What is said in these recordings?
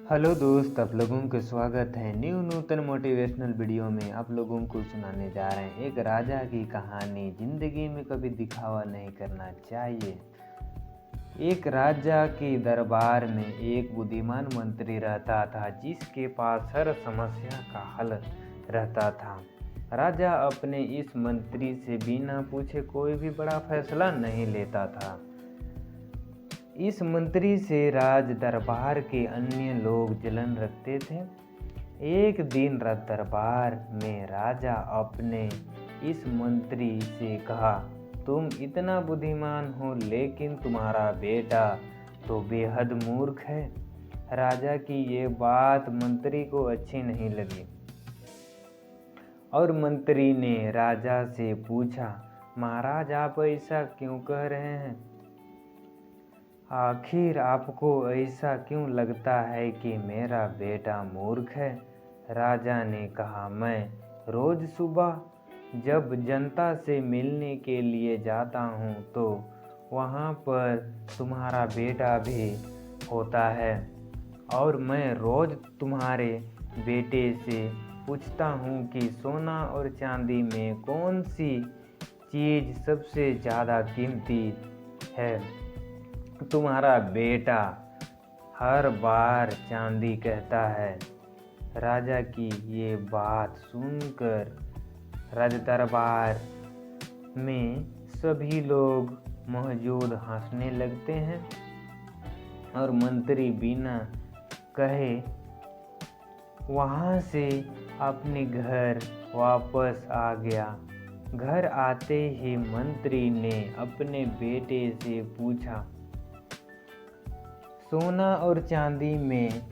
Hello दोस्त, आप लोगों का स्वागत है नूतन मोटिवेशनल वीडियो में। आप लोगों को सुनाने जा रहे हैं एक राजा की कहानी। ज़िंदगी में कभी दिखावा नहीं करना चाहिए। एक राजा के दरबार में एक बुद्धिमान मंत्री रहता था जिसके पास हर समस्या का हल रहता था। राजा अपने इस मंत्री से बिना पूछे कोई भी बड़ा फैसला नहीं लेता था। इस मंत्री से राज दरबार के अन्य लोग जलन रखते थे। एक दिन दरबार में राजा अपने इस मंत्री से कहा, तुम इतना बुद्धिमान हो लेकिन तुम्हारा बेटा तो बेहद मूर्ख है। राजा की ये बात मंत्री को अच्छी नहीं लगी और मंत्री ने राजा से पूछा, महाराज आप ऐसा क्यों कह रहे हैं? आखिर आपको ऐसा क्यों लगता है कि मेरा बेटा मूर्ख है? राजा ने कहा, मैं रोज सुबह जब जनता से मिलने के लिए जाता हूँ तो वहाँ पर तुम्हारा बेटा भी होता है और मैं रोज तुम्हारे बेटे से पूछता हूँ कि सोना और चांदी में कौन सी चीज़ सबसे ज़्यादा कीमती है। तुम्हारा बेटा हर बार चांदी कहता है। राजा की ये बात सुनकर राज दरबार में सभी लोग मौजूद हंसने लगते हैं और मंत्री बिना कहे वहाँ से अपने घर वापस आ गया। घर आते ही मंत्री ने अपने बेटे से पूछा, सोना और चांदी में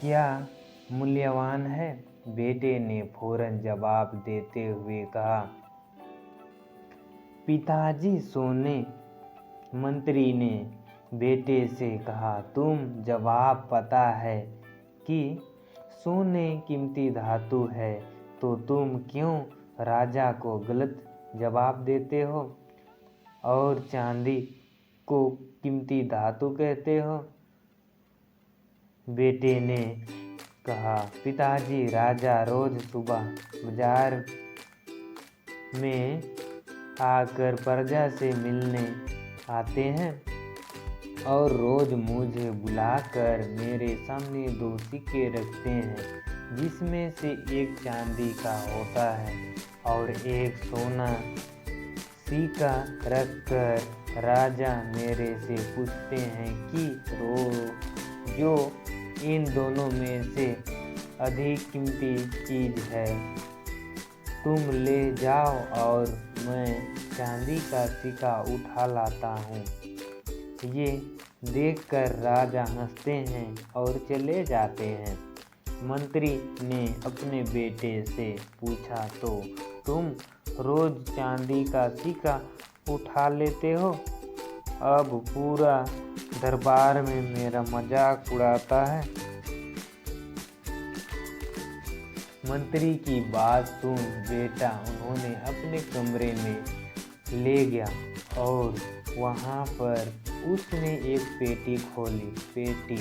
क्या मूल्यवान है? बेटे ने फौरन जवाब देते हुए कहा, पिताजी सोने। मंत्री ने बेटे से कहा, तुम जवाब पता है कि सोने कीमती धातु है तो तुम क्यों राजा को गलत जवाब देते हो और चांदी को कीमती धातु कहते हो? बेटे ने कहा, पिताजी राजा रोज सुबह बाजार में आकर प्रजा से मिलने आते हैं और रोज मुझे बुलाकर मेरे सामने 2 सिक्के रखते हैं जिसमें से एक चांदी का होता है और एक सोना सिक्का रखकर राजा मेरे से पूछते हैं कि जो इन दोनों में से अधिक कीमती चीज़ है तुम ले जाओ और मैं चांदी का सिक्का उठा लाता हूँ। ये देखकर राजा हंसते हैं और चले जाते हैं। मंत्री ने अपने बेटे से पूछा, तो तुम रोज चांदी का सिक्का उठा लेते हो? अब पूरा दरबार में मेरा मजाक उड़ाता है। मंत्री की बात सुन बेटा उन्होंने अपने कमरे में ले गया और वहाँ पर उसने एक पेटी खोली। पेटी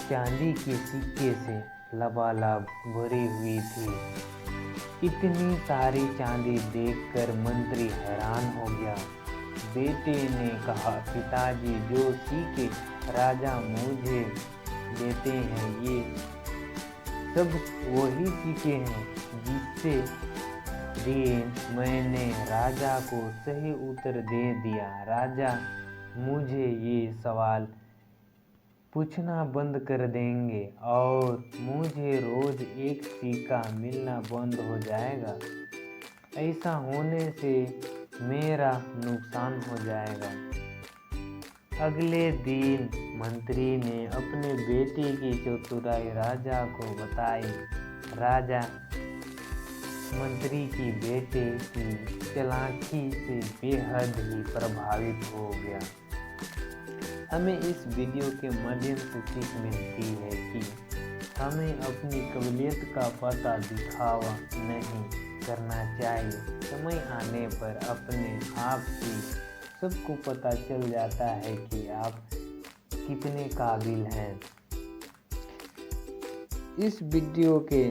चांदी के सिक्के से लबालब भरी हुई थी। इतनी सारी चांदी देखकर मंत्री हैरान हो गया। बेटे ने कहा, पिताजी जो सिक्के राजा मुझे देते हैं ये सब वही सिक्के हैं जिससे दिन मैंने राजा को सही उत्तर दे दिया। राजा मुझे ये सवाल पूछना बंद कर देंगे और मुझे रोज एक सिक्का मिलना बंद हो जाएगा। ऐसा होने से मेरा नुकसान हो जाएगा। अगले दिन मंत्री ने अपने बेटे की चतुराई राजा को बताई। राजा मंत्री की बेटे की चालाकी से बेहद ही प्रभावित हो गया। हमें इस वीडियो के माध्यम से सीख मिलती है कि हमें अपनी काबिलियत का पता दिखावा नहीं करना चाहिए। समय आने पर अपने आप ही सबको पता चल जाता है कि आप कितने काबिल हैं। इस वीडियो के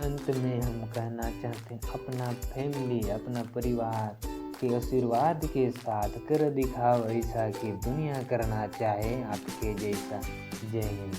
अंत में हम कहना चाहते हैं, अपना फैमिली, अपना परिवार के आशीर्वाद के साथ कर दिखाओ ऐसा कि दुनिया करना चाहे आपके जैसा। जय हिंद।